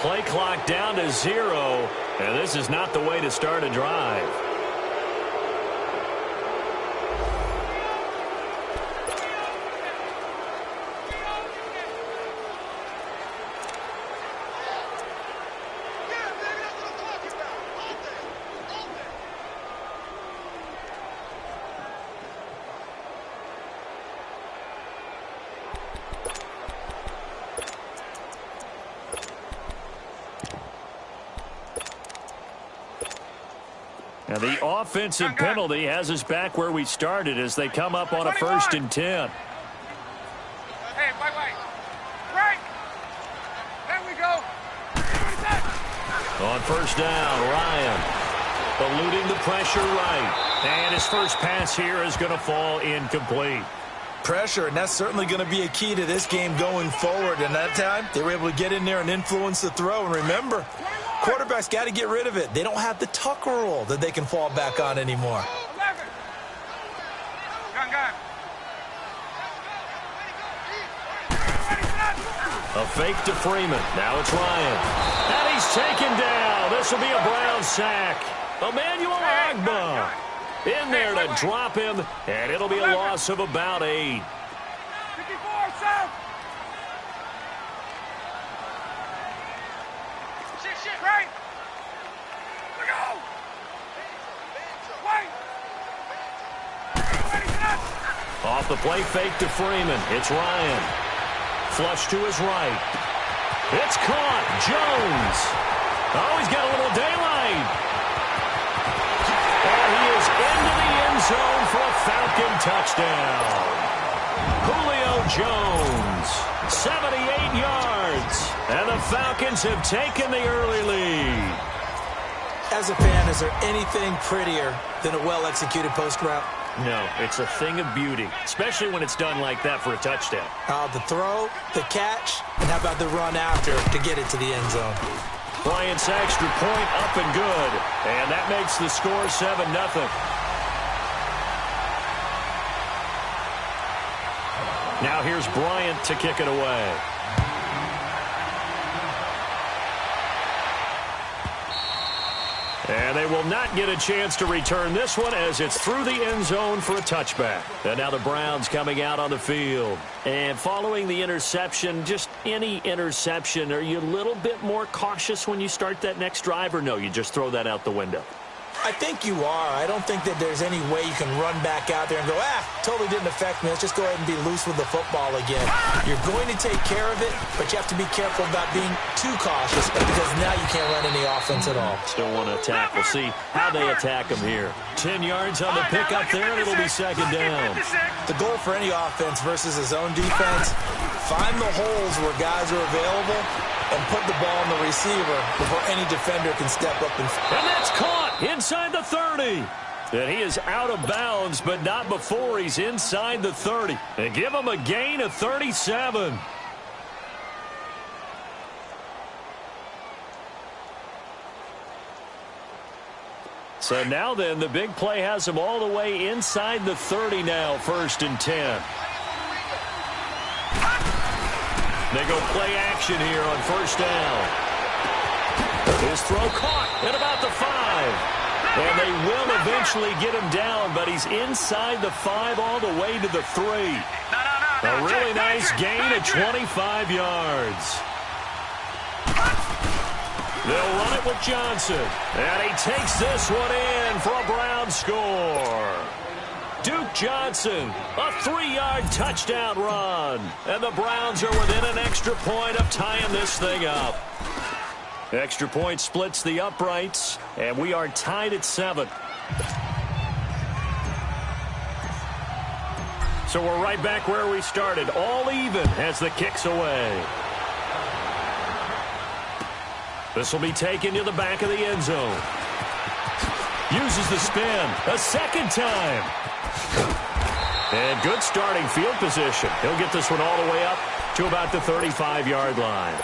Play clock down to 0, and this is not the way to start a drive. Now the offensive penalty has us back where we started as they come up on a 1st and 10. Hey, wait. Right. There we go. On 1st down, Ryan eluding the pressure right. And his first pass here is going to fall incomplete. Pressure, and that's certainly going to be a key to this game going forward. And that time, they were able to get in there and influence the throw. And remember, quarterbacks got to get rid of it. They don't have the tuck rule that they can fall back on anymore. 11. Gun. A fake to Freeman. Now it's Ryan. And he's taken down. This will be a Brown sack. Emmanuel Agba in there to drop him, and it'll be a loss of about 8. 54, South. Right. Go. Wait. Off the play fake to Freeman. It's Ryan. Flush to his right. It's caught. Jones. Oh, he's got a little daylight. And he is into the end zone for a Falcon touchdown. Julio Jones, 78 yards. And the Falcons have taken the early lead. As a fan, is there anything prettier than a well-executed post route? No, it's a thing of beauty, especially when it's done like that for a touchdown. The throw, the catch, and how about the run after to get it to the end zone? Bryant's extra point up and good. And that makes the score 7-0. Now here's Bryant to kick it away. And they will not get a chance to return this one as it's through the end zone for a touchback. And now the Browns coming out on the field. And following the interception, just any interception, are you a little bit more cautious when you start that next drive, or no, you just throw that out the window? I think you are. I don't think that there's any way you can run back out there and go, totally didn't affect me. Let's just go ahead and be loose with the football again. You're going to take care of it, but you have to be careful about being too cautious because now you can't run any offense at all. Still want to attack. We'll see how they attack them here. 10 yards on the pickup there, and it'll be 2nd down. The goal for any offense versus a zone defense, find the holes where guys are available and put the ball on the receiver before any defender can step up and that's caught inside the 30. And he is out of bounds, but not before he's inside the 30. And give him a gain of 37. So now then, the big play has him all the way inside the 30 now, 1st and 10. They go play action here on 1st down. His throw caught at about the 5. And they will eventually get him down, but he's inside the 5 all the way to the 3. A really nice gain of 25 yards. They'll run it with Johnson. And he takes this one in for a Brown score. Duke Johnson, a 3-yard touchdown run. And the Browns are within an extra point of tying this thing up. Extra point splits the uprights, and we are tied at 7. So we're right back where we started, all even as the kick's away. This will be taken to the back of the end zone. Uses the spin a second time. And good starting field position. He'll get this one all the way up to about the 35-yard line.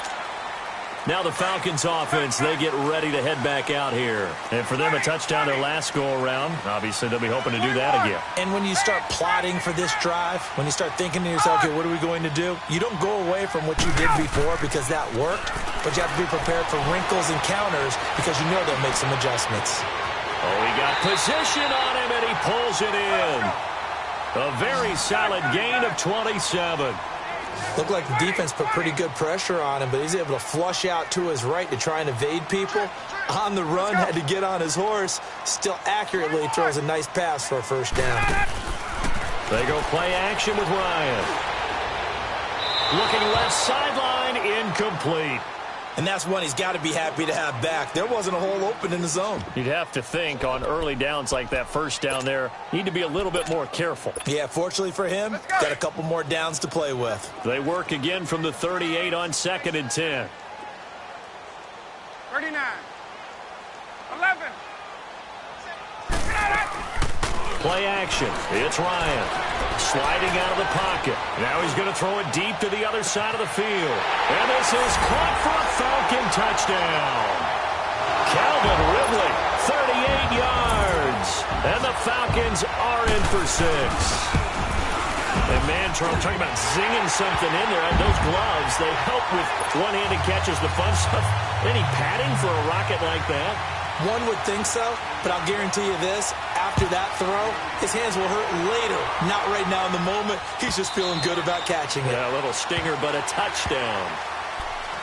Now the Falcons offense, they get ready to head back out here. And for them, a touchdown their last go-around. Obviously, they'll be hoping to do that again. And when you start plotting for this drive, when you start thinking to yourself, okay, what are we going to do? You don't go away from what you did before because that worked, but you have to be prepared for wrinkles and counters because you know they'll make some adjustments. Oh, he got position on him, and he pulls it in. A very solid gain of 27. Looked like the defense put pretty good pressure on him, but he's able to flush out to his right to try and evade people. On the run, had to get on his horse. Still accurately throws a nice pass for a first down. They go play action with Ryan. Looking left sideline, incomplete. And that's one he's got to be happy to have back. There wasn't a hole open in the zone. You'd have to think on early downs like that first down there, need to be a little bit more careful. Yeah, fortunately for him, got a couple more downs to play with. They work again from the 38 on 2nd and 10. 39. 11. Play action. It's Ryan. Sliding out of the pocket. Now he's going to throw it deep to the other side of the field. And this is caught for a Falcon touchdown. Calvin Ridley, 38 yards. And the Falcons are in for 6. And man, Charles, talking about zinging something in there. And those gloves, they help with one-handed catches, the fun stuff. Any padding for a rocket like that? One would think so, but I'll guarantee you this. After that throw, his hands will hurt later. Not right now in the moment. He's just feeling good about catching it. Yeah, a little stinger, but a touchdown.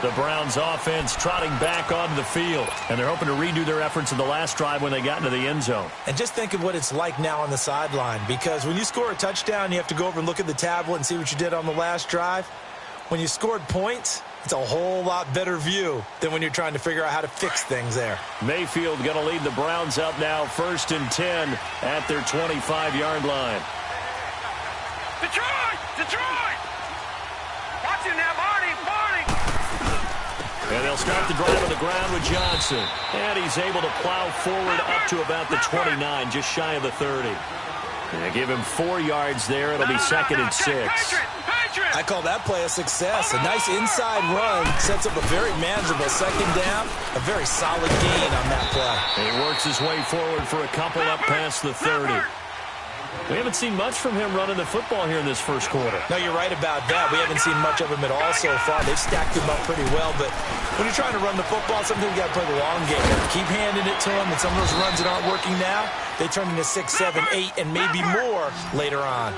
The Browns offense trotting back onto the field, and they're hoping to redo their efforts in the last drive when they got into the end zone. And just think of what it's like now on the sideline, because when you score a touchdown, you have to go over and look at the tablet and see what you did on the last drive. When you scored points, it's a whole lot better view than when you're trying to figure out how to fix things there. Mayfield going to lead the Browns up now, 1st and 10 at their 25-yard line. Detroit! Detroit! Watch it now, Marty! Marty! And they'll start the drive on the ground with Johnson. And he's able to plow forward up to about the 29, just shy of the 30. And they give him 4 yards there. It'll be 2nd and 6. I call that play a success. A nice inside run sets up a very manageable 2nd down. A very solid gain on that play. And he works his way forward for a couple up past the 30. We haven't seen much from him running the football here in this first quarter. No, you're right about that. We haven't seen much of him at all so far. They've stacked him up pretty well, but when you're trying to run the football, sometimes you got to play the long game. Keep handing it to him, and some of those runs that aren't working now, they turn into 6, 7, 8, and maybe more later on.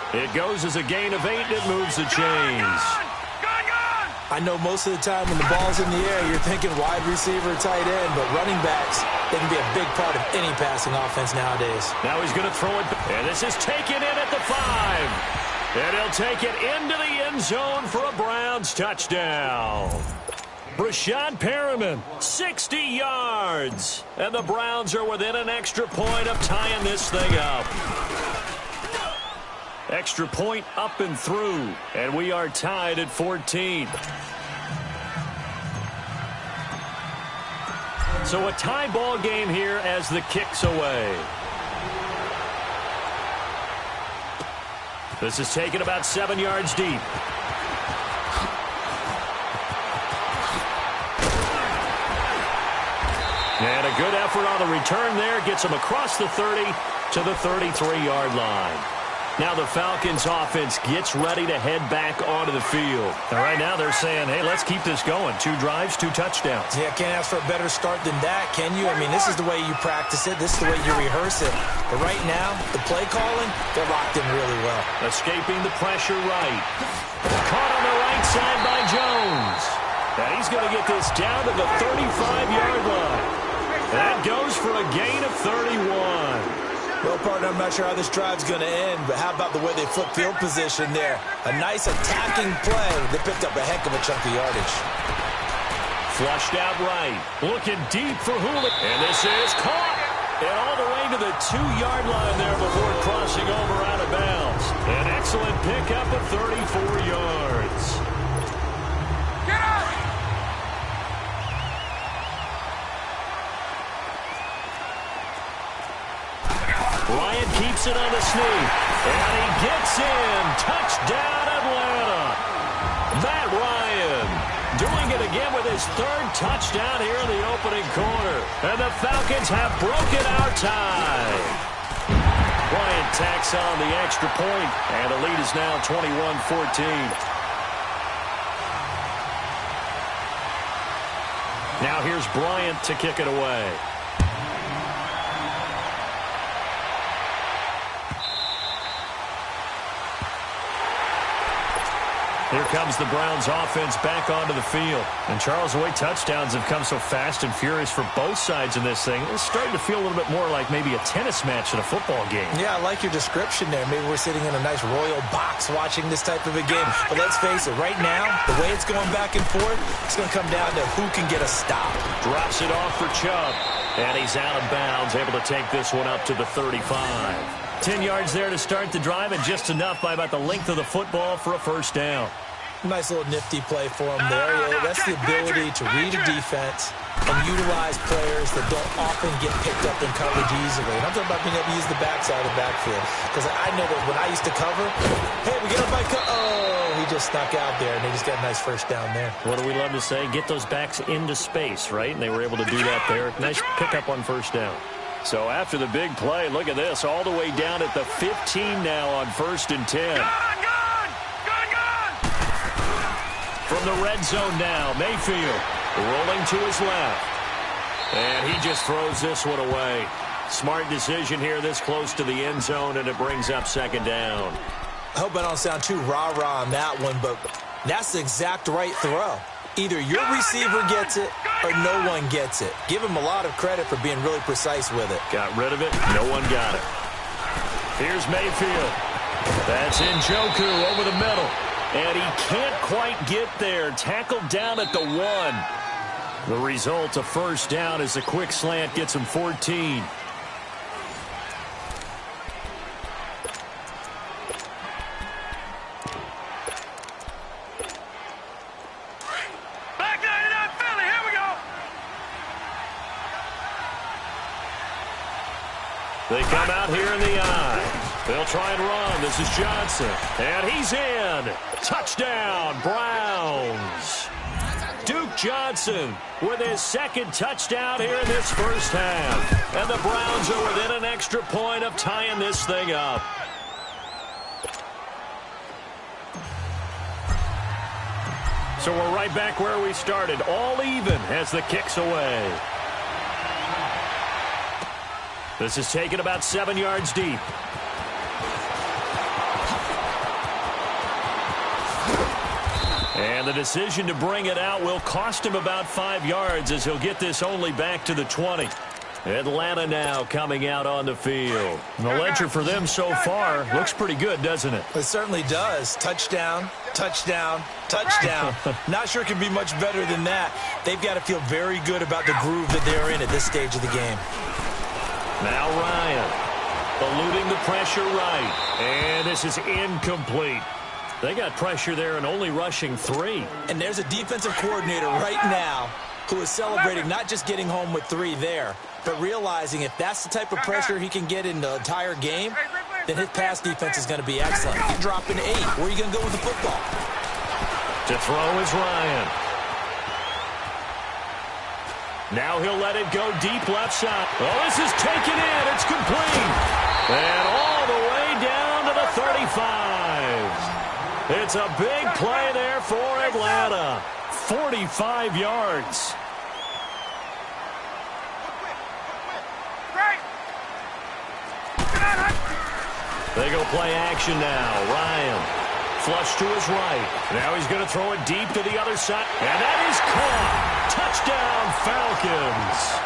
It goes as a gain of 8, and it moves the chains. I know most of the time when the ball's in the air, you're thinking wide receiver, tight end, but running backs, they can be a big part of any passing offense nowadays. Now he's going to throw it, and this is taken in at the 5. And he'll take it into the end zone for a Browns touchdown. Rashad Perriman, 60 yards. And the Browns are within an extra point of tying this thing up. Extra point up and through, and we are tied at 14. So a tie ball game here as the kick's away. This is taken about 7 yards deep. And a good effort on the return there gets him across the 30 to the 33-yard line. Now the Falcons offense gets ready to head back onto the field. And right now they're saying, hey, let's keep this going. 2 drives, 2 touchdowns. Yeah, can't ask for a better start than that, can you? I mean, this is the way you practice it. This is the way you rehearse it. But right now, the play calling, they're locked in really well. Escaping the pressure right. Caught on the right side by Jones. And he's going to get this down to the 35-yard line. That goes for a gain of 31. Well, partner, I'm not sure how this drive's going to end, but how about the way they flip field position there? A nice attacking play that picked up a heck of a chunk of yardage. Flushed out right. Looking deep for Hula. And this is caught. And all the way to the 2-yard line there before crossing over out of bounds. An excellent pickup of 34 yards. Get up! Ryan keeps it on the sneak. And he gets in. Touchdown, Atlanta. Matt Ryan doing it again with his third touchdown here in the opening quarter. And the Falcons have broken our tie. Bryant tacks on the extra point, and the lead is now 21-14. Now here's Bryant to kick it away. Here comes the Browns offense back onto the field. And Charles, the way touchdowns have come so fast and furious for both sides in this thing, it's starting to feel a little bit more like maybe a tennis match than a football game. Yeah, I like your description there. Maybe we're sitting in a nice royal box watching this type of a game. But let's face it, right now, the way it's going back and forth, it's going to come down to who can get a stop. Drops it off for Chubb. And he's out of bounds, able to take this one up to the 35. 10 yards there to start the drive, and just enough by about the length of the football for a first down. Nice little nifty play for him there. That's the ability to read a defense and utilize players that don't often get picked up in coverage easily. And I'm talking about being able to use the backside of the backfield. Because I know that when I used to cover, hey, we get up by he just snuck out there, and they just got a nice first down there. What do we love to say? Get those backs into space, right? And they were able to do that there. Nice pickup on first down. So after the big play, look at this, all the way down at the 15 now on 1st and 10. From the red zone now, Mayfield rolling to his left. And he just throws this one away. Smart decision here this close to the end zone, and it brings up 2nd down. I hope I don't sound too rah-rah on that one, but that's the exact right throw. Either your receiver gets it or no one gets it. Give him a lot of credit for being really precise with it. Got rid of it. No one got it. Here's Mayfield. That's Njoku over the middle. And he can't quite get there. Tackled down at the 1. The result, a first down as a quick slant gets him 14. They come out here in the eye. They'll try and run. This is Johnson. And he's in. Touchdown, Browns. Duke Johnson with his 2nd touchdown here in this first half. And the Browns are within an extra point of tying this thing up. So we're right back where we started. All even as the kick's away. This is taken about 7 yards deep. And the decision to bring it out will cost him about 5 yards as he'll get this only back to the 20. Atlanta now coming out on the field. And the ledger for them so far looks pretty good, doesn't it? It certainly does. Touchdown, touchdown, touchdown. Not sure it can be much better than that. They've got to feel very good about the groove that they're in at this stage of the game. Now Ryan, eluding the pressure right. And this is incomplete. They got pressure there and only rushing 3. And there's a defensive coordinator right now who is celebrating not just getting home with 3 there, but realizing if that's the type of pressure he can get in the entire game, then his pass defense is going to be excellent. He's dropping 8. Where are you going to go with the football? To throw is Ryan. Now he'll let it go deep left side. Oh, this is taken in. It's complete. And all the way down to the 35. It's a big play there for Atlanta. 45 yards. They go play action now. Ryan. Flush to his right. Now he's going to throw it deep to the other side. And that is caught. Touchdown, Falcons.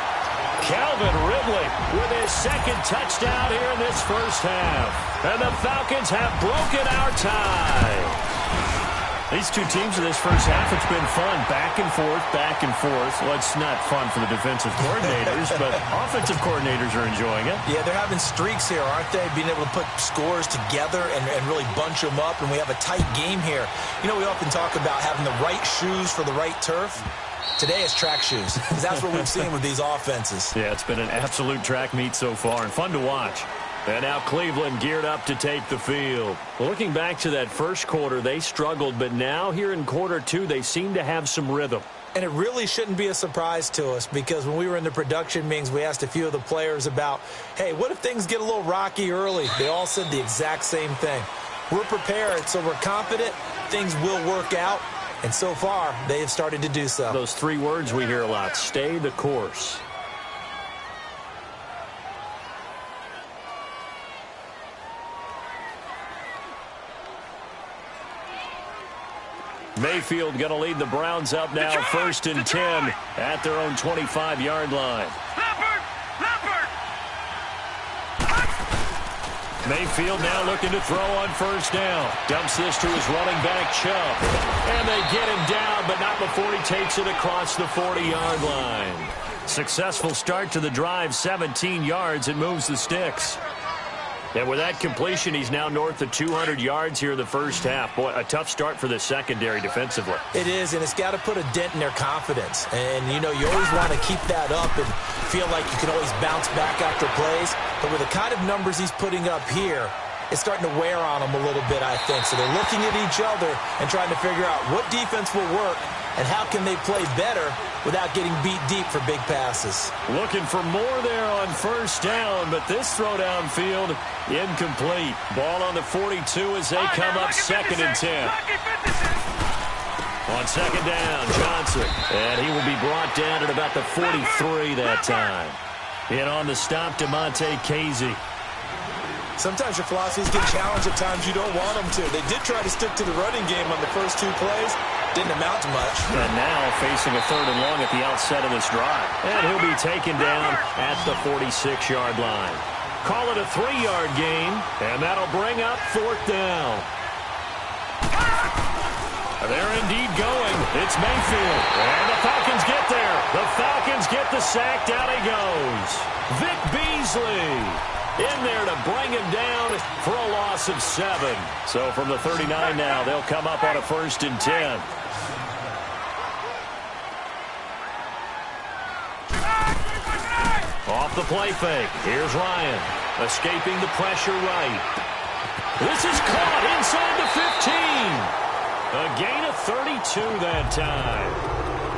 Calvin Ridley with his 2nd touchdown here in this first half. And the Falcons have broken our tie. These two teams in this first half, it's been fun. Back and forth, back and forth. Well, it's not fun for the defensive coordinators, but offensive coordinators are enjoying it. Yeah, they're having streaks here, aren't they? Being able to put scores together and really bunch them up, and we have a tight game here. You know, we often talk about having the right shoes for the right turf. Today it's track shoes, because that's what we've seen with these offenses. Yeah, it's been an absolute track meet so far, and fun to watch. And now Cleveland geared up to take the field. Looking back to that first quarter, they struggled, but now here in quarter two, they seem to have some rhythm. And it really shouldn't be a surprise to us because when we were in the production meetings, we asked a few of the players about, hey, what if things get a little rocky early? They all said the exact same thing. We're prepared, so we're confident things will work out. And so far, they have started to do so. Those three words we hear a lot, stay the course. Mayfield going to lead the Browns up now, first and 10 at their own 25-yard line. Mayfield now looking to throw on first down. Dumps this to his running back, Chubb. And they get him down, but not before he takes it across the 40-yard line. Successful start to the drive, 17 yards, and moves the sticks. And with that completion, he's now north of 200 yards here in the first half. Boy, a tough start for the secondary defensively. It is, and it's got to put a dent in their confidence. And, you know, you always want to keep that up and feel like you can always bounce back after plays. But with the kind of numbers he's putting up here, it's starting to wear on them a little bit, I think. So they're looking at each other and trying to figure out what defense will work and how can they play better without getting beat deep for big passes. Looking for more there on first down, but this throw downfield incomplete. Ball on the 42 as they come up second and 10. On second down, Johnson. And he will be brought down at about the 43 that time. In on the stop, DeMonte Casey. Sometimes your philosophies get challenged at times you don't want them to. They did try to stick to the running game on the first two plays. Didn't amount to much. And now facing a third and long at the outset of this drive. And he'll be taken down at the 46-yard line. Call it a 3-yard gain, and that'll bring up fourth down. They're indeed going. It's Mayfield. And the Falcons get there. The Falcons get the sack. Down he goes. Vic Beasley in there to bring him down for a loss of 7. So from the 39 now, they'll come up on a first and 10. Off the play fake. Here's Ryan. Escaping the pressure right. This is caught inside the 15. A gain of 32 that time.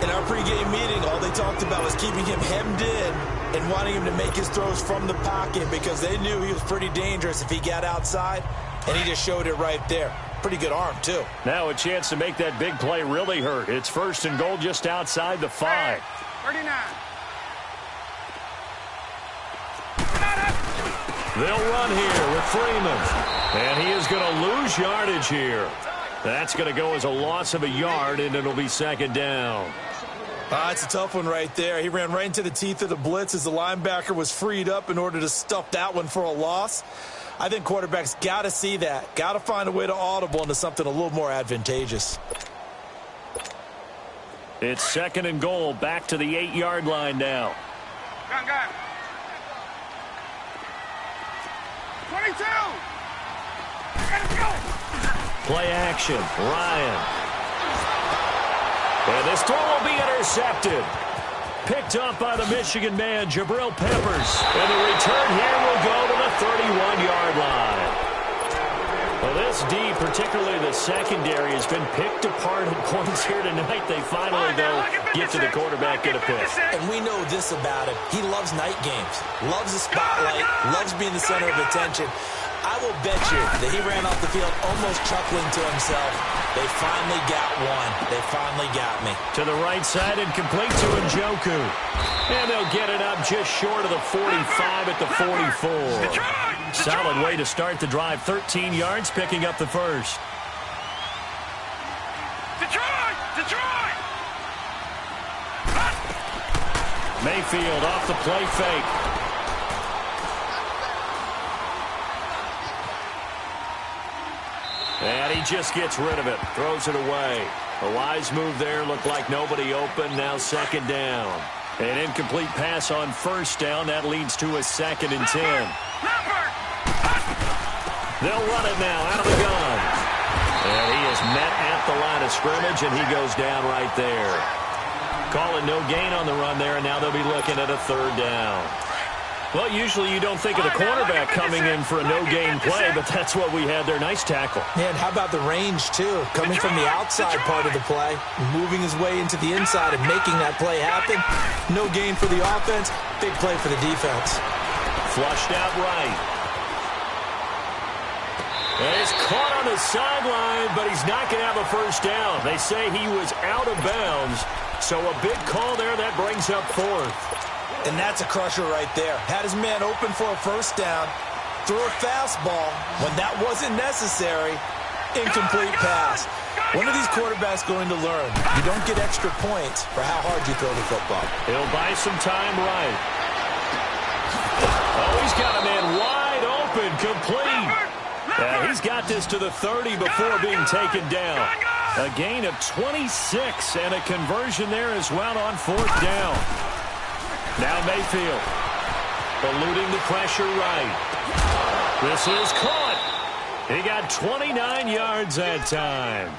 In our pregame meeting, all they talked about was keeping him hemmed in and wanting him to make his throws from the pocket because they knew he was pretty dangerous if he got outside, and he just showed it right there. Pretty good arm, too. Now a chance to make that big play really hurt. It's first and goal just outside the 5. 39. They'll run here with Freeman. And he is going to lose yardage here. That's going to go as a loss of a yard, and it'll be second down. It's a tough one right there. He ran right into the teeth of the blitz as the linebacker was freed up in order to stuff that one for a loss. I think quarterbacks got to see that. Got to find a way to audible into something a little more advantageous. It's second and goal. Back to the 8-yard line now. Gun. 22. Let's go. Play action. Ryan. And this throw will be intercepted. Picked up by the Michigan man, Jabril Peppers. And the return here will go to the 31-yard line. Well, this D, particularly the secondary, has been picked apart at points here tonight. They finally, though, get to the quarterback, get a pick. And we know this about him. He loves night games, loves the spotlight, loves being the center of attention. I will bet you that he ran off the field almost chuckling to himself. They finally got one. They finally got me. To the right side and complete to Njoku. And they'll get it up just short of the 45 at the 44. Solid way to start the drive. 13 yards, picking up the first. Detroit! Mayfield off the play fake. And he just gets rid of it. Throws it away. A wise move there. Looked like nobody open. Now second down. An incomplete pass on first down. That leads to a second and 10. They'll run it now out of the gun. And he is met at the line of scrimmage, and he goes down right there. Call it no gain on the run there, and now they'll be looking at a third down. Well, usually you don't think of the cornerback coming in for a no-gain play, but that's what we had there. Nice tackle. Man, how about the range, too? Coming from the outside part of the play, moving his way into the inside and making that play happen. No gain for the offense, big play for the defense. Flushed out right. And he's caught on the sideline, but he's not going to have a first down. They say he was out of bounds, so a big call there that brings up fourth. And that's a crusher right there. Had his man open for a first down, threw a fastball when that wasn't necessary, incomplete pass. When are these quarterbacks going to learn? You don't get extra points for how hard you throw the football. He'll buy some time right. Oh, he's got a man wide open, complete. He's got this to the 30 before being taken down. A gain of 26 and a conversion there as well on fourth down. Now Mayfield, eluding the pressure right. This is caught. He got 29 yards that time.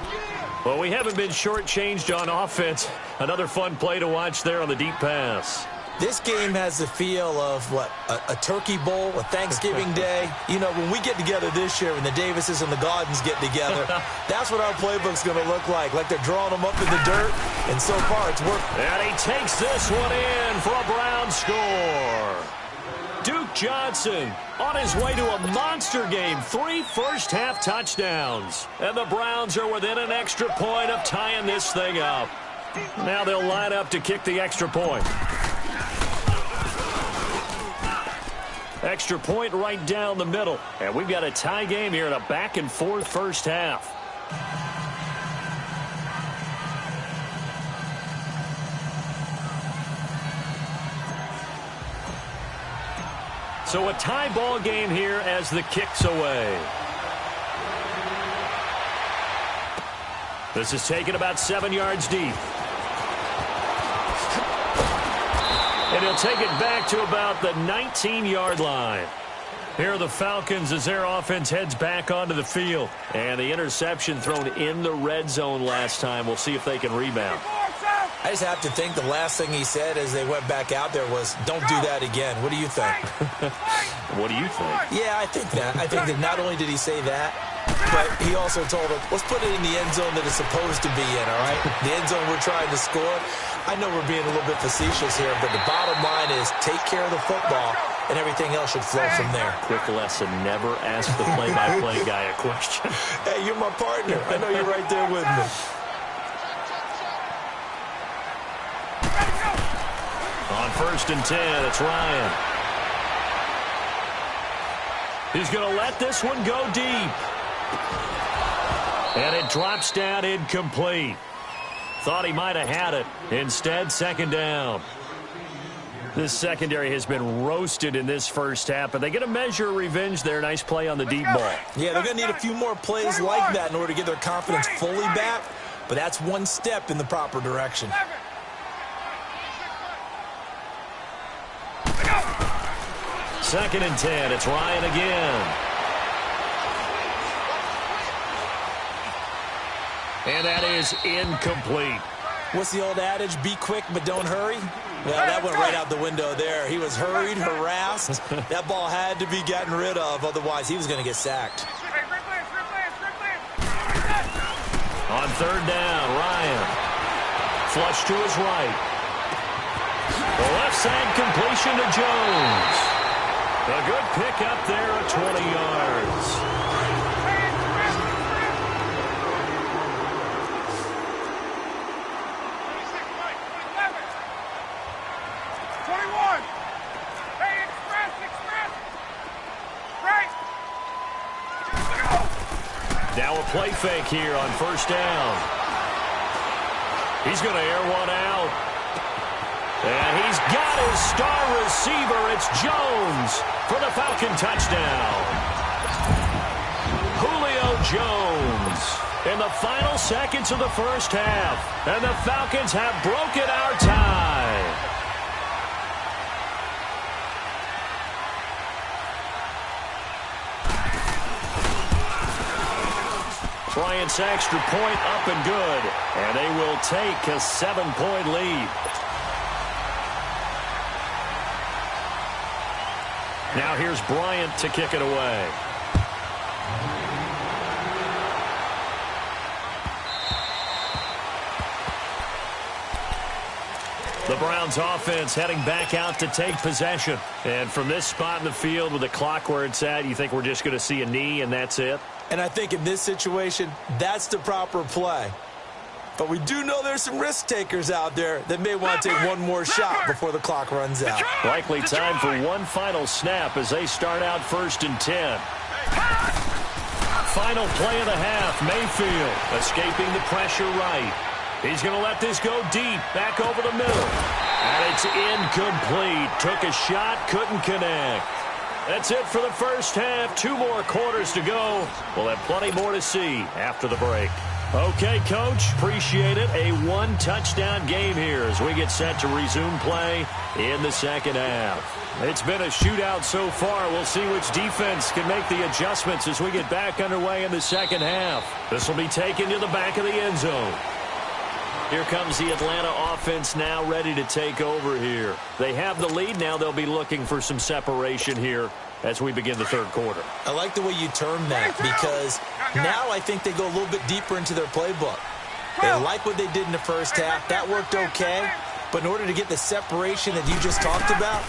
Well, we haven't been shortchanged on offense. Another fun play to watch there on the deep pass. This game has the feel of, what, a turkey bowl, a Thanksgiving day. You know, when we get together this year, when the Davises and the Gaudens get together, that's what our playbook's going to look like they're drawing them up in the dirt, and so far it's working. And he takes this one in for a Brown score. Duke Johnson on his way to a monster game, 3 first-half touchdowns. And the Browns are within an extra point of tying this thing up. Now they'll line up to kick the extra point. Extra point right down the middle. And we've got a tie game here in a back-and-forth first half. So a tie ball game here as the kick's away. This is taken about 7 yards deep. And he'll take it back to about the 19-yard line. Here are the Falcons as their offense heads back onto the field. And the interception thrown in the red zone last time. We'll see if they can rebound. I just have to think the last thing he said as they went back out there was, don't do that again. What do you think? What do you think? Yeah, I think that. I think that not only did he say that, but he also told him, let's put it in the end zone that it's supposed to be in, all right? The end zone we're trying to score. I know we're being a little bit facetious here, but the bottom line is take care of the football, and everything else should flow from there. Quick lesson, never ask the play-by-play guy a question. Hey, you're my partner. I know you're right there with me. On 1st and 10, it's Ryan. He's going to let this one go deep. And it drops down incomplete. Thought he might have had it. Instead, second down. This secondary has been roasted in this first half, but they get a measure of revenge there. Nice play on the deep ball. Yeah, they're going to need a few more plays like that in order to get their confidence fully back, but that's one step in the proper direction. Second and 10, it's Ryan again. And that is incomplete. What's the old adage? Be quick, but don't hurry? Well, that went right out the window there. He was hurried, harassed. That ball had to be gotten rid of, otherwise he was going to get sacked. On 3rd down, Ryan. Flush to his right. The left side completion to Jones. A good pickup there at 20 yards. Now a play fake here on 1st down. He's going to air one out. And he's got his star receiver. It's Jones for the Falcon touchdown. Julio Jones in the final seconds of the first half. And the Falcons have broken our tie. Bryant's extra point up and good. And they will take a 7-point lead. Now here's Bryant to kick it away. The Browns offense heading back out to take possession. And from this spot in the field with the clock where it's at, you think we're just going to see a knee and that's it? And I think in this situation, that's the proper play. But we do know there's some risk takers out there that may want to take one more shot before the clock runs out. Likely time for one final snap as they start out 1st and 10. Final play of the half. Mayfield escaping the pressure right. He's going to let this go deep, back over the middle. And it's incomplete. Took a shot, couldn't connect. That's it for the first half. 2 more quarters to go. We'll have plenty more to see after the break. Okay, Coach, appreciate it. A 1-touchdown game here as we get set to resume play in the second half. It's been a shootout so far. We'll see which defense can make the adjustments as we get back underway in the second half. This will be taken to the back of the end zone. Here comes the Atlanta offense now ready to take over here. They have the lead. Now they'll be looking for some separation here as we begin the third quarter. I like the way you term that because now I think they go a little bit deeper into their playbook. They like what they did in the first half. That worked okay. But in order to get the separation that you just talked about,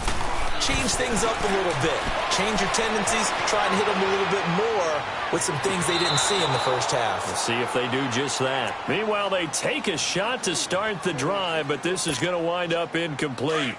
change things up a little bit. Change your tendencies. Try and hit them a little bit more with some things they didn't see in the first half. We'll see if they do just that. Meanwhile, they take a shot to start the drive, but this is going to wind up incomplete.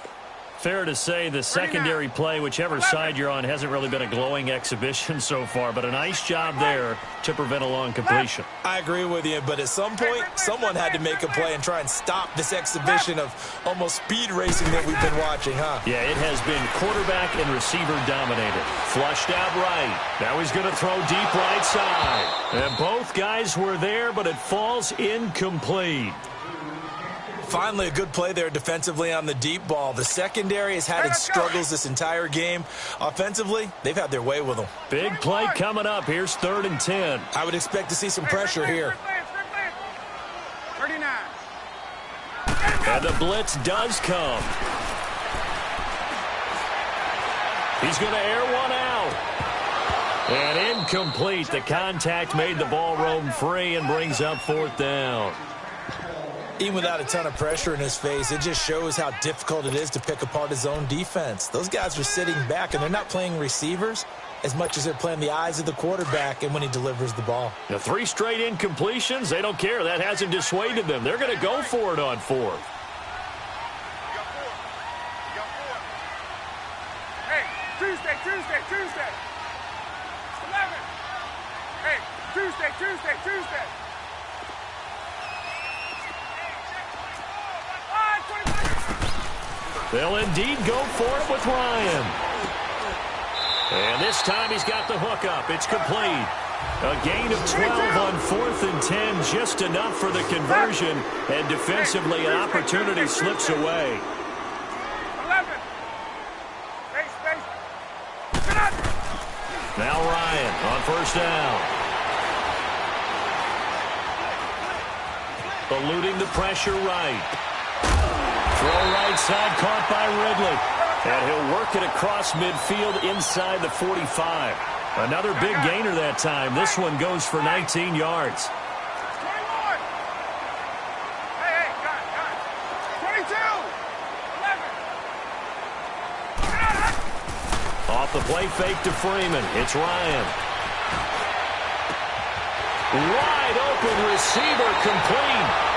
Fair to say the secondary play, whichever side you're on, hasn't really been a glowing exhibition so far, but a nice job there to prevent a long completion. I agree with you, but at some point, someone had to make a play and try and stop this exhibition of almost speed racing that we've been watching, huh? Yeah, it has been quarterback and receiver dominated. Flushed out right. Now he's going to throw deep right side. And both guys were there, but it falls incomplete. Finally, a good play there defensively on the deep ball. The secondary has had its struggles this entire game. Offensively, they've had their way with them. Big play coming up. Here's 3rd and 10. I would expect to see some pressure here. 39. And the blitz does come. He's going to air one out. And incomplete. The contact made the ball roam free and brings up 4th down. Even without a ton of pressure in his face, it just shows how difficult it is to pick apart his own defense. Those guys are sitting back, and they're not playing receivers as much as they're playing the eyes of the quarterback and when he delivers the ball. The 3 straight incompletions, they don't care. That hasn't dissuaded them. They're going to go for it on 4th. Hey, Tuesday. 11. Hey, Tuesday. They'll indeed go for it with Ryan. And this time he's got the hook up. It's complete. A gain of 12 on 4th and 10, just enough for the conversion. And defensively, an opportunity slips away. 11. Space. Now Ryan on 1st down. Eluding the pressure right. Throw right side, caught by Ridley. And he'll work it across midfield inside the 45. Another big gainer that time. This one goes for 19 yards. 21. Hey, got it. 22. 11. Off the play fake to Freeman. It's Ryan. Wide open receiver complete.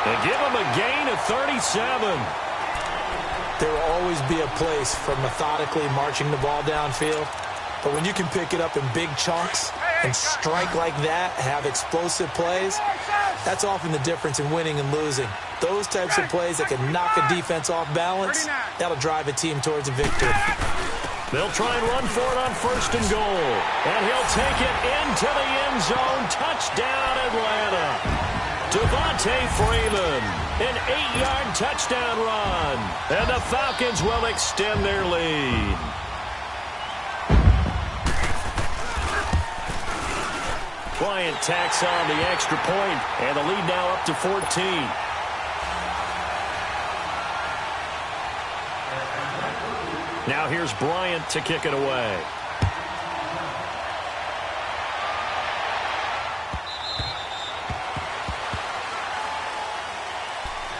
And give him a gain of 37. There will always be a place for methodically marching the ball downfield. But when you can pick it up in big chunks and strike like that, have explosive plays, that's often the difference in winning and losing. Those types of plays that can knock a defense off balance, that'll drive a team towards a victory. They'll try and run for it on 1st and goal. And he'll take it into the end zone. Touchdown, Atlanta. Devontae Freeman, an 8-yard touchdown run. And the Falcons will extend their lead. Bryant tacks on the extra point, and the lead now up to 14. Now here's Bryant to kick it away.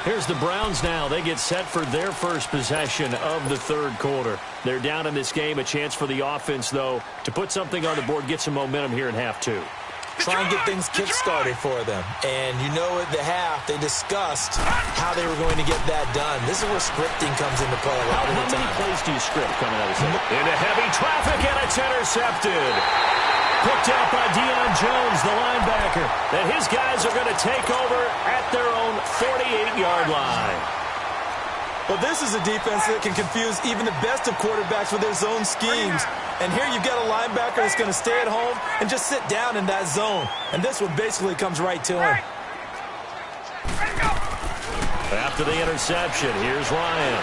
Here's the Browns now. They get set for their first possession of the third quarter. They're down in this game. A chance for the offense, though, to put something on the board, get some momentum here in half two. Try and get things kick-started for them. And you know at the half, they discussed how they were going to get that done. This is where scripting comes into play a lot of the time. How many plays do you script coming out of this? Into heavy traffic, and it's intercepted. Picked out by Deion Jones, the linebacker. And his guys are going to take over at their own 48-yard line. Well, this is a defense that can confuse even the best of quarterbacks with their zone schemes. And here you've got a linebacker that's going to stay at home and just sit down in that zone. And this one basically comes right to him. After the interception, here's Ryan.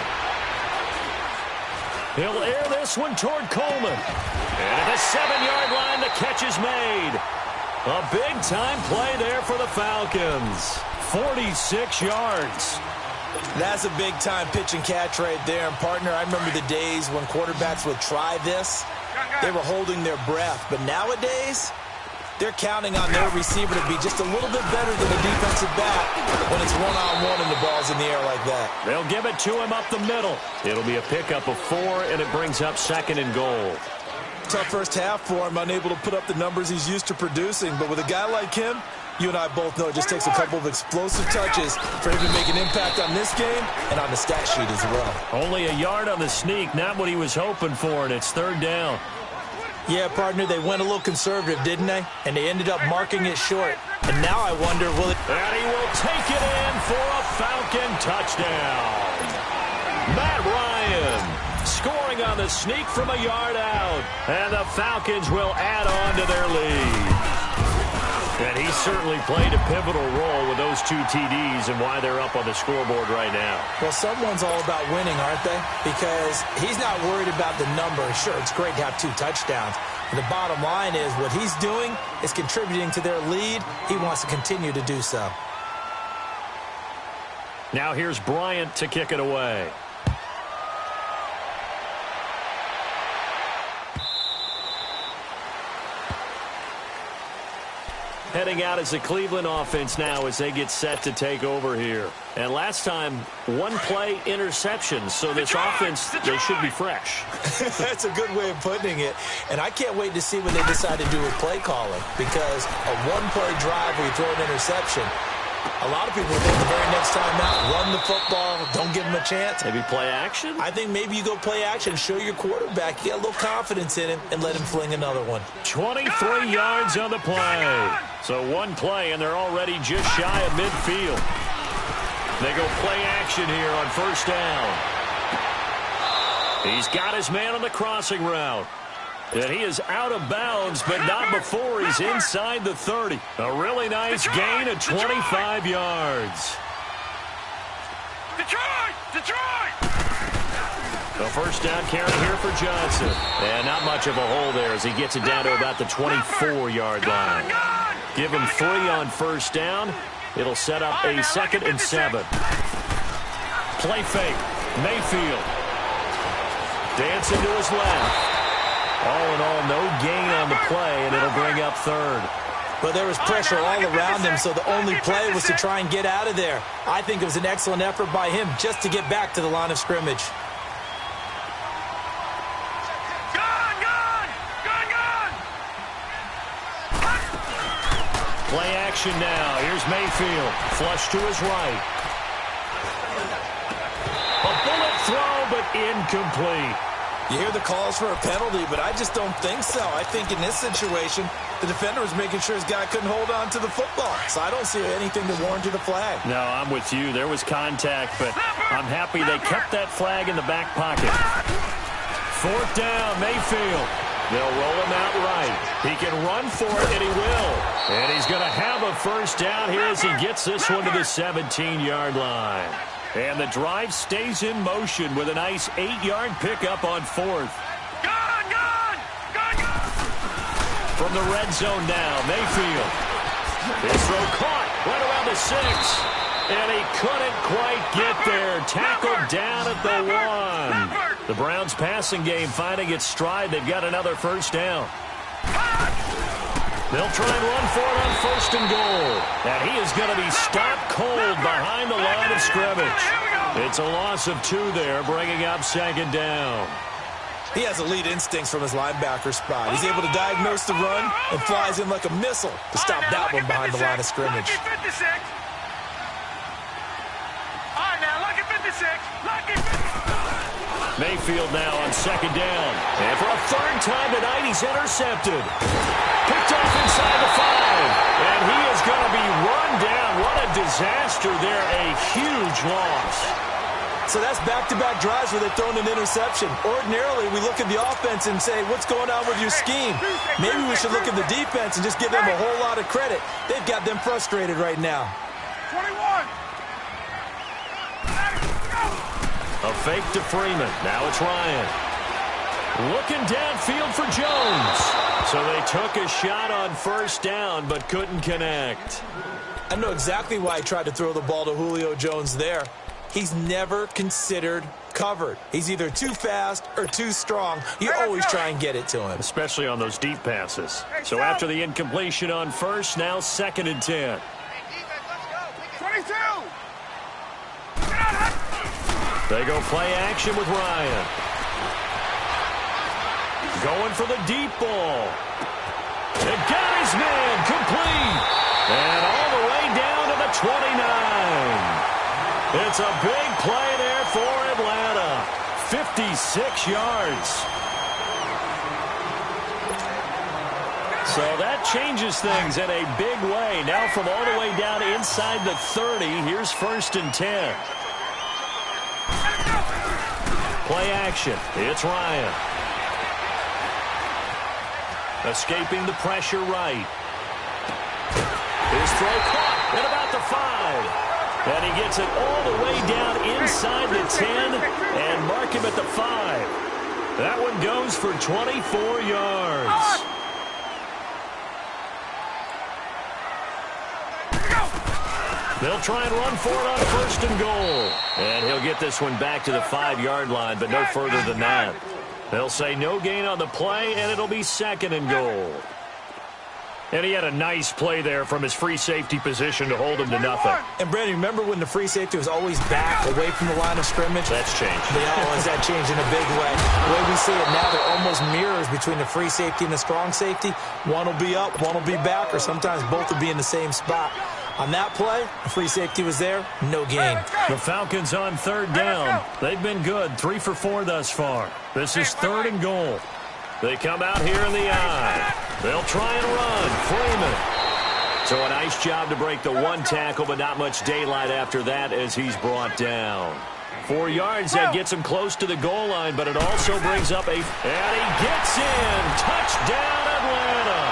He'll air this one toward Coleman. And at the 7-yard line, the catch is made. A big-time play there for the Falcons. 46 yards. That's a big-time pitch and catch right there. And, partner, I remember the days when quarterbacks would try this. They were holding their breath. But nowadays, they're counting on their receiver to be just a little bit better than the defensive back when it's one-on-one and the ball's in the air like that. They'll give it to him up the middle. It'll be a pickup of 4, and it brings up 2nd and goal. Tough first half for him, unable to put up the numbers he's used to producing. But with a guy like him, you and I both know it just takes a couple of explosive touches for him to make an impact on this game and on the stat sheet as well. Only a yard on the sneak, not what he was hoping for, and it's 3rd down. Yeah, partner, they went a little conservative, didn't they? And they ended up marking it short. And now I wonder, will it... And he will take it in for a Falcon touchdown. Matt Ryan scoring on the sneak from a yard out. And the Falcons will add on to their lead. And he certainly played a pivotal role with those 2 TDs and why they're up on the scoreboard right now. Well, someone's all about winning, aren't they? Because he's not worried about the number. Sure, it's great to have 2 touchdowns. And the bottom line is what he's doing is contributing to their lead. He wants to continue to do so. Now here's Bryant to kick it away. Heading out as the Cleveland offense now as they get set to take over here. And last time, 1-play interception. So this offense, they should be fresh. That's a good way of putting it. And I can't wait to see what they decide to do with play calling. Because a 1-play drive where you throw an interception, a lot of people think the very next time out, run the football, don't give them a chance. Maybe play action? I think maybe you go play action, show your quarterback, you get a little confidence in him, and let him fling another one. 23 yards on the play. So 1 play, and they're already just shy of midfield. They go play action here on 1st down. He's got his man on the crossing route. And he is out of bounds, but not before he's inside the 30. A really nice gain of 25 yards. Detroit! The 1st down carry here for Johnson. And not much of a hole there as he gets it down to about the 24-yard line. Give him 3 on 1st down. It'll set up a 2nd and 7. Play fake. Mayfield. Dancing to his left. All in all, no gain on the play, and it'll bring up 3rd. But there was pressure all around him, so the only play was to try and get out of there. I think it was an excellent effort by him just to get back to the line of scrimmage. Play action now. Here's Mayfield. Flush to his right. A bullet throw, but incomplete. You hear the calls for a penalty, but I just don't think so. I think in this situation, the defender was making sure his guy couldn't hold on to the football. So I don't see anything that warranted a flag. No, I'm with you. There was contact, but I'm happy they kept that flag in the back pocket. 4th down, Mayfield. They'll roll him out right. He can run for it, and he will. And he's going to have a 1st down here as he gets this one to the 17-yard line. And the drive stays in motion with a nice 8-yard pickup on 4th. From the red zone now, Mayfield. His throw caught right around the 6. And he couldn't quite get there. Tackled down at the 1. The Browns' passing game finding its stride. They've got another first down. They'll try and run for it on first and goal. And he is going to be stopped cold behind the line of scrimmage. It's a loss of 2 there, bringing up second down. He has elite instincts from his linebacker spot. He's able to diagnose the run and flies in like a missile to stop that one behind the line of scrimmage. Mayfield now on second down. And for a third time tonight, he's intercepted. Picked off inside the 5. And he is going to be run down. What a disaster there. A huge loss. So that's back-to-back drives where they've thrown an interception. Ordinarily, we look at the offense and say, what's going on with your scheme? Maybe we should look at the defense and just give them a whole lot of credit. They've got them frustrated right now. 21. A fake to Freeman. Now it's Ryan. Looking downfield for Jones. So they took a shot on first down but couldn't connect. I know exactly why he tried to throw the ball to Julio Jones there. He's never considered covered. He's either too fast or too strong. You always try and get it to him. Especially on those deep passes. So after the incompletion on first, now second and 10. 22. They go play action with Ryan. Going for the deep ball. And got his man complete. And all the way down to the 29. It's a big play there for Atlanta. 56 yards. So that changes things in a big way. Now from all the way down inside the 30, here's first and 10. Play action. It's Ryan. Escaping the pressure right. His throw caught at about the 5. And he gets it all the way down inside the 10 and mark him at the 5. That one goes for 24 yards. They'll try and run for it on first and goal. And he'll get this one back to the 5-yard line, but no further than that. They'll say no gain on the play, and it'll be second and goal. And he had a nice play there from his free safety position to hold him to nothing. And, Brandon, remember when the free safety was always back away from the line of scrimmage? That's changed. That changed in a big way. The way we see it now, they're almost mirrors between the free safety and the strong safety. One will be up, one will be back, or sometimes both will be in the same spot. On that play, the free safety was there, no gain. The Falcons on third down. They've been good, 3 for 4 thus far. This is third and goal. They come out here in the eye. They'll try and run. Freeman. So a nice job to break the 1 tackle, but not much daylight after that as he's brought down. 4 yards, that gets him close to the goal line, but it also brings up and he gets in. Touchdown, Atlanta.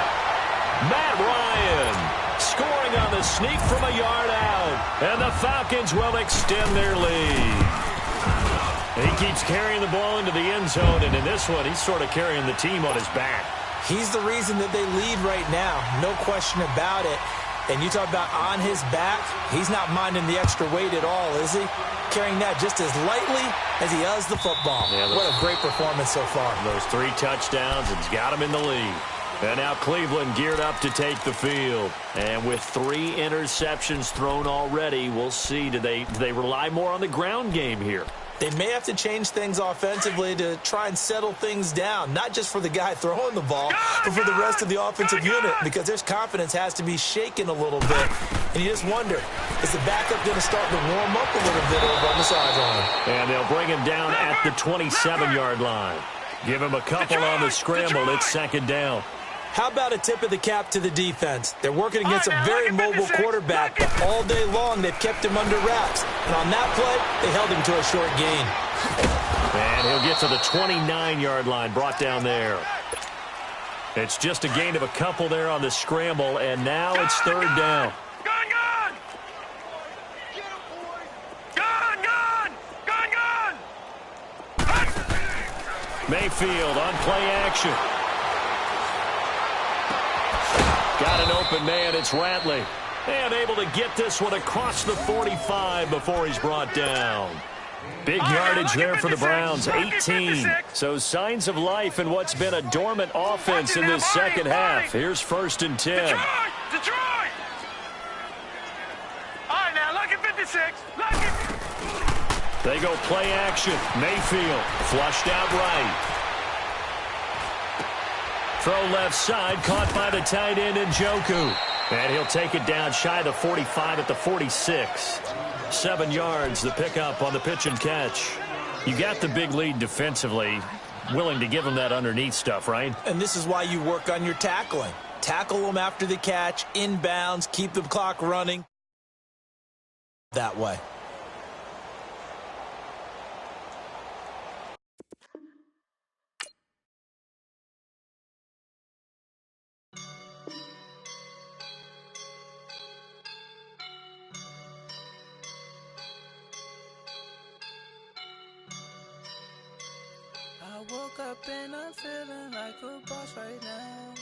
Matt Ryan scoring on the sneak from a yard out. And the Falcons will extend their lead. He keeps carrying the ball into the end zone, and in this one, he's sort of carrying the team on his back. He's the reason that they lead right now, no question about it. And you talk about on his back, he's not minding the extra weight at all, is he? Carrying that just as lightly as he does the football. Yeah, what a great performance so far. Those 3 touchdowns, it's got him in the lead. And now Cleveland geared up to take the field. And with 3 interceptions thrown already, we'll see, do they rely more on the ground game here? They may have to change things offensively to try and settle things down, not just for the guy throwing the ball, but for the rest of the offensive unit, because their confidence has to be shaken a little bit. And you just wonder, is the backup going to start to warm up a little bit over on the sideline? And they'll bring him down at the 27-yard line. Give him a couple on the scramble. It's second down. How about a tip of the cap to the defense? They're working against a very mobile quarterback, but all day long they've kept him under wraps. And on that play, they held him to a short gain. And he'll get to the 29-yard line, brought down there. It's just a gain of a couple there on the scramble, and now it's third down. Gone! Mayfield on play action. Got an open man, it's Ratley. And able to get this one across the 45 before he's brought down. Big yardage there for the Browns, 18. So signs of life in what's been a dormant offense in this second half. Here's 1st and 10. Detroit! All right, now, look at 56. Look at... They go play action. Mayfield flushed out right. Throw left side, caught by the tight end Njoku. And he'll take it down shy of the 45 at the 46. 7 yards, the pickup on the pitch and catch. You got the big lead defensively. Willing to give them that underneath stuff, right? And this is why you work on your tackling. Tackle them after the catch, inbounds, keep the clock running. That way. I woke up and I'm feeling like a boss right now.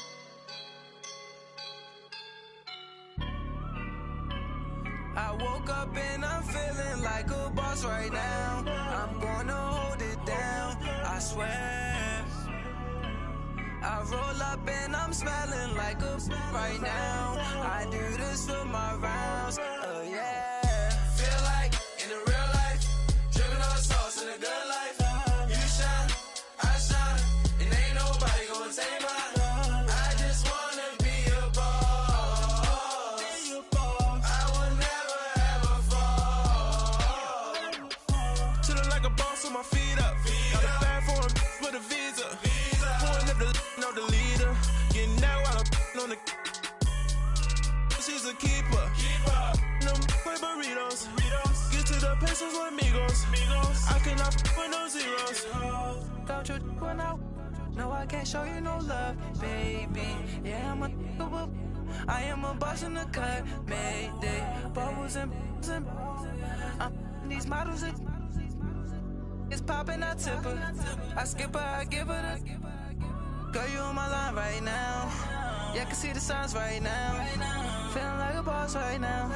I woke up and I'm feeling like a boss right now. I'm gonna hold it down, I swear. I roll up and I'm smelling like a right now. I do this for my rounds, oh yeah. Feel like in the real life, dripping on sauce in a good life. You shine, I shine, and ain't nobody gonna take mine. I just wanna be a boss. I will never ever fall. Chillin' like a boss with my feet up. Got a bag for him with a visa. Pulling up the leader. Getting out while I'm on the. She's a keeper. Them play burritos. Get to the pesos with amigos. I cannot with no zeros. Don't you run out? No, I can't show you no love, baby. Yeah, I am a boss in the cut. Mayday. Bubbles and these models are. It's popping, I tip her. I skip her, I give her the. Girl, you on my line right now. Yeah, I can see the signs right now. Feeling like a boss right now.